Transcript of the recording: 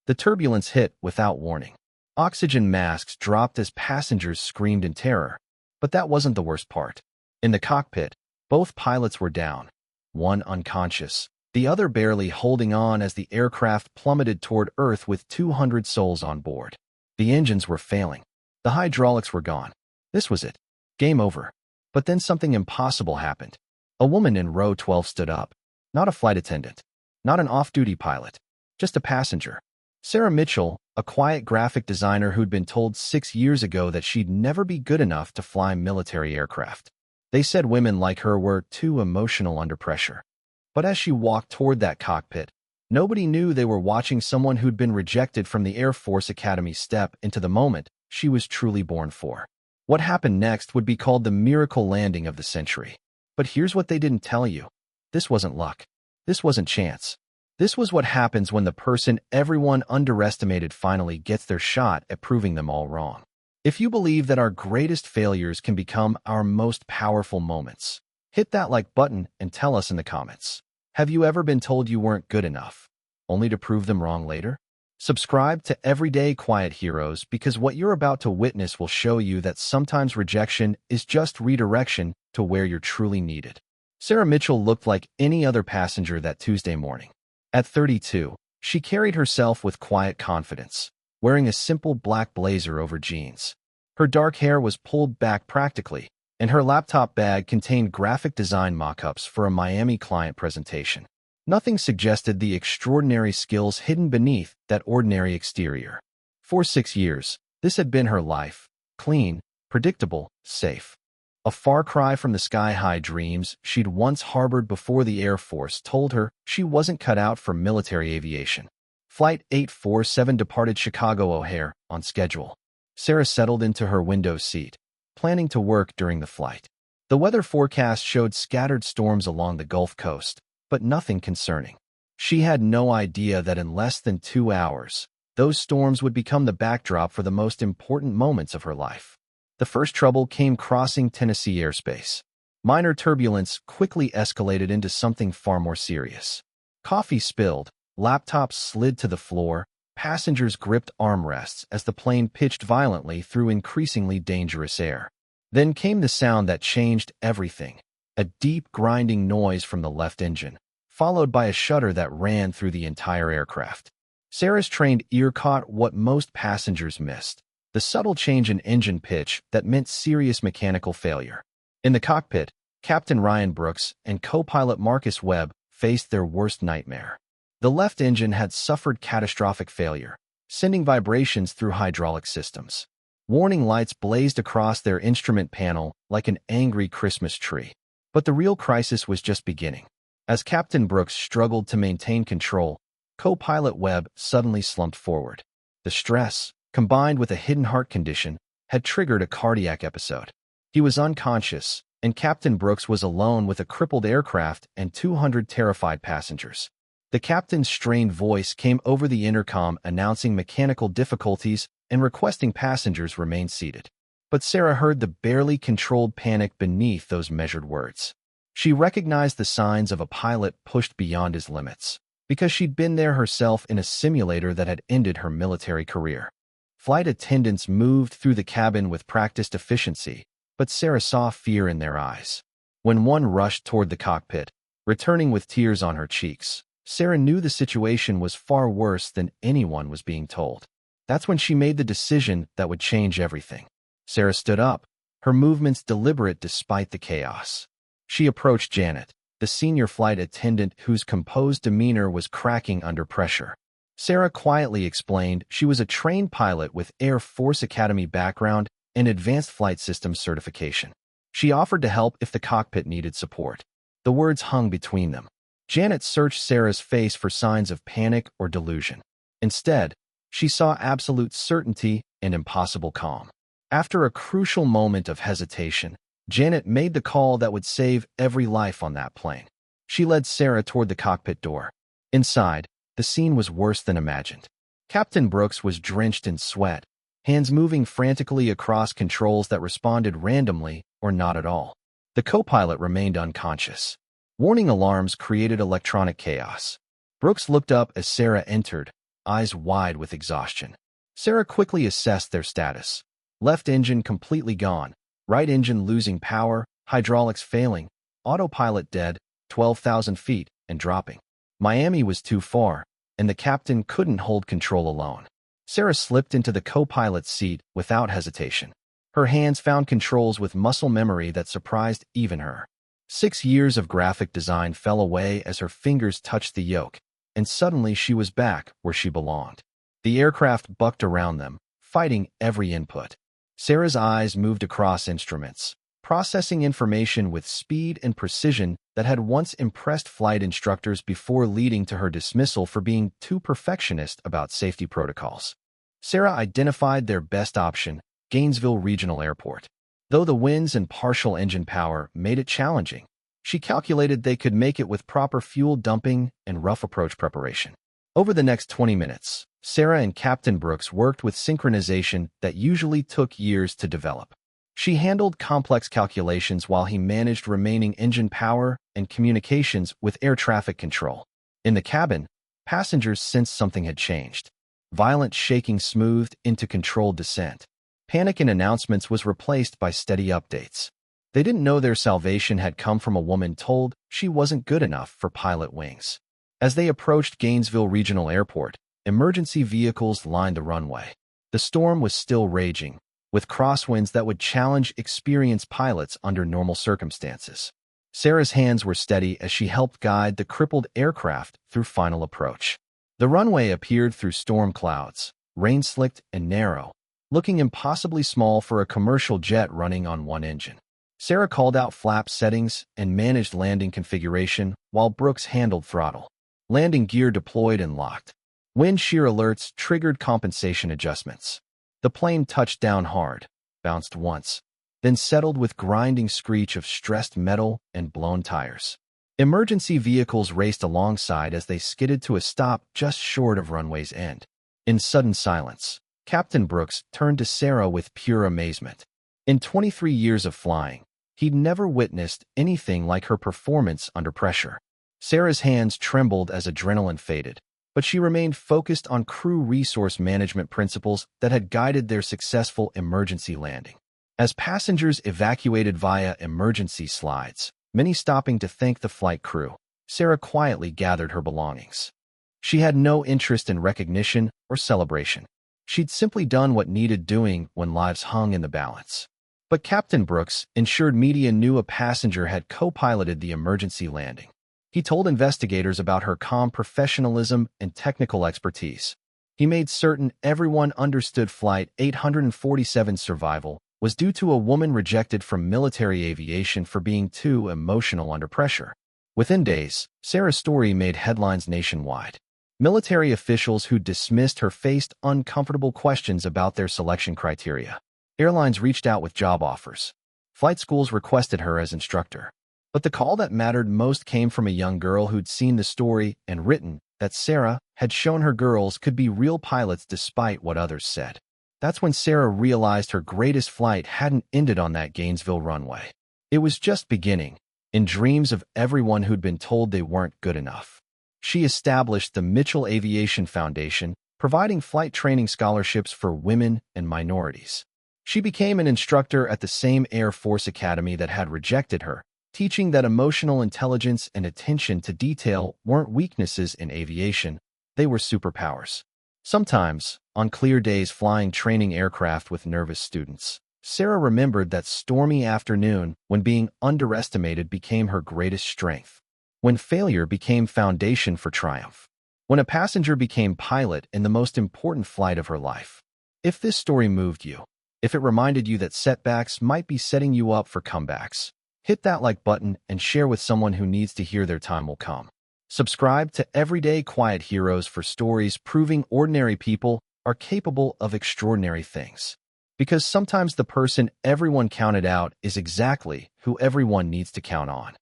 The turbulence hit without warning. Oxygen masks dropped as passengers screamed in terror. But that wasn't the worst part. In the cockpit, both pilots were down, one unconscious, the other barely holding on as the aircraft plummeted toward Earth with 200 souls on board. The engines were failing. The hydraulics were gone. This was it. Game over. But then something impossible happened. A woman in row 12 stood up. Not a flight attendant. Not an off-duty pilot. Just a passenger. Sarah Mitchell, a quiet graphic designer who'd been told 6 years ago that she'd never be good enough to fly military aircraft. They said women like her were too emotional under pressure. But as she walked toward that cockpit, nobody knew they were watching someone who'd been rejected from the Air Force Academy step into the moment she was truly born for. What happened next would be called the miracle landing of the century. But here's what they didn't tell you. This wasn't luck. This wasn't chance. This was what happens when the person everyone underestimated finally gets their shot at proving them all wrong. If you believe that our greatest failures can become our most powerful moments, hit that like button and tell us in the comments. Have you ever been told you weren't good enough, only to prove them wrong later? Subscribe to Everyday Quiet Heroes because what you're about to witness will show you that sometimes rejection is just redirection to where you're truly needed. Sarah Mitchell looked like any other passenger that Tuesday morning. At 32, she carried herself with quiet confidence, wearing a simple black blazer over jeans. Her dark hair was pulled back practically, and her laptop bag contained graphic design mock-ups for a Miami client presentation. Nothing suggested the extraordinary skills hidden beneath that ordinary exterior. For 6 years, this had been her life, clean, predictable, safe. A far cry from the sky-high dreams she'd once harbored before the Air Force told her she wasn't cut out for military aviation. Flight 847 departed Chicago O'Hare on schedule. Sarah settled into her window seat, planning to work during the flight. The weather forecast showed scattered storms along the Gulf Coast, but nothing concerning. She had no idea that in less than 2 hours, those storms would become the backdrop for the most important moments of her life. The first trouble came crossing Tennessee airspace. Minor turbulence quickly escalated into something far more serious. Coffee spilled, laptops slid to the floor, passengers gripped armrests as the plane pitched violently through increasingly dangerous air. Then came the sound that changed everything, a deep grinding noise from the left engine, followed by a shudder that ran through the entire aircraft. Sarah's trained ear caught what most passengers missed, the subtle change in engine pitch that meant serious mechanical failure. In the cockpit, Captain Ryan Brooks and co-pilot Marcus Webb faced their worst nightmare. The left engine had suffered catastrophic failure, sending vibrations through hydraulic systems. Warning lights blazed across their instrument panel like an angry Christmas tree. But the real crisis was just beginning. As Captain Brooks struggled to maintain control, co-pilot Webb suddenly slumped forward. The stress, combined with a hidden heart condition, had triggered a cardiac episode. He was unconscious, and Captain Brooks was alone with a crippled aircraft and 200 terrified passengers. The captain's strained voice came over the intercom announcing mechanical difficulties and requesting passengers remain seated. But Sarah heard the barely controlled panic beneath those measured words. She recognized the signs of a pilot pushed beyond his limits, because she'd been there herself in a simulator that had ended her military career. Flight attendants moved through the cabin with practiced efficiency, but Sarah saw fear in their eyes. When one rushed toward the cockpit, returning with tears on her cheeks, Sarah knew the situation was far worse than anyone was being told. That's when she made the decision that would change everything. Sarah stood up, her movements deliberate despite the chaos. She approached Janet, the senior flight attendant whose composed demeanor was cracking under pressure. Sarah quietly explained she was a trained pilot with Air Force Academy background and advanced flight systems certification. She offered to help if the cockpit needed support. The words hung between them. Janet searched Sarah's face for signs of panic or delusion. Instead, she saw absolute certainty and impossible calm. After a crucial moment of hesitation, Janet made the call that would save every life on that plane. She led Sarah toward the cockpit door. Inside, the scene was worse than imagined. Captain Brooks was drenched in sweat, hands moving frantically across controls that responded randomly or not at all. The co-pilot remained unconscious. Warning alarms created electronic chaos. Brooks looked up as Sarah entered, eyes wide with exhaustion. Sarah quickly assessed their status. Left engine completely gone, right engine losing power, hydraulics failing, autopilot dead, 12,000 feet, and dropping. Miami was too far, and the captain couldn't hold control alone. Sarah slipped into the co-pilot's seat without hesitation. Her hands found controls with muscle memory that surprised even her. 6 years of graphic design fell away as her fingers touched the yoke, and suddenly she was back where she belonged. The aircraft bucked around them, fighting every input. Sarah's eyes moved across instruments, processing information with speed and precision that had once impressed flight instructors before leading to her dismissal for being too perfectionist about safety protocols. Sarah identified their best option, Gainesville Regional Airport. Though the winds and partial engine power made it challenging, she calculated they could make it with proper fuel dumping and rough approach preparation. Over the next 20 minutes, Sarah and Captain Brooks worked with synchronization that usually took years to develop. She handled complex calculations while he managed remaining engine power and communications with air traffic control. In the cabin, passengers sensed something had changed. Violent shaking smoothed into controlled descent. Panic in announcements was replaced by steady updates. They didn't know their salvation had come from a woman told she wasn't good enough for pilot wings. As they approached Gainesville Regional Airport, emergency vehicles lined the runway. The storm was still raging, with crosswinds that would challenge experienced pilots under normal circumstances. Sarah's hands were steady as she helped guide the crippled aircraft through final approach. The runway appeared through storm clouds, rain-slicked and narrow, looking impossibly small for a commercial jet running on one engine. Sarah called out flap settings and managed landing configuration while Brooks handled throttle. Landing gear deployed and locked. Wind shear alerts triggered compensation adjustments. The plane touched down hard, bounced once, then settled with grinding screech of stressed metal and blown tires. Emergency vehicles raced alongside as they skidded to a stop just short of runway's end. In sudden silence, Captain Brooks turned to Sarah with pure amazement. In 23 years of flying, he'd never witnessed anything like her performance under pressure. Sarah's hands trembled as adrenaline faded, but she remained focused on crew resource management principles that had guided their successful emergency landing. As passengers evacuated via emergency slides, many stopping to thank the flight crew, Sarah quietly gathered her belongings. She had no interest in recognition or celebration. She'd simply done what needed doing when lives hung in the balance. But Captain Brooks ensured media knew a passenger had co-piloted the emergency landing. He told investigators about her calm professionalism and technical expertise. He made certain everyone understood Flight 847's survival was due to a woman rejected from military aviation for being too emotional under pressure. Within days, Sarah's story made headlines nationwide. Military officials who dismissed her faced uncomfortable questions about their selection criteria. Airlines reached out with job offers. Flight schools requested her as instructor. But the call that mattered most came from a young girl who'd seen the story and written that Sarah had shown her girls could be real pilots despite what others said. That's when Sarah realized her greatest flight hadn't ended on that Gainesville runway. It was just beginning, in dreams of everyone who'd been told they weren't good enough. She established the Mitchell Aviation Foundation, providing flight training scholarships for women and minorities. She became an instructor at the same Air Force Academy that had rejected her, teaching that emotional intelligence and attention to detail weren't weaknesses in aviation, they were superpowers. Sometimes, on clear days flying training aircraft with nervous students, Sarah remembered that stormy afternoon when being underestimated became her greatest strength. When failure became foundation for triumph. When a passenger became pilot in the most important flight of her life. If this story moved you, if it reminded you that setbacks might be setting you up for comebacks, hit that like button and share with someone who needs to hear their time will come. Subscribe to Everyday Quiet Heroes for stories proving ordinary people are capable of extraordinary things. Because sometimes the person everyone counted out is exactly who everyone needs to count on.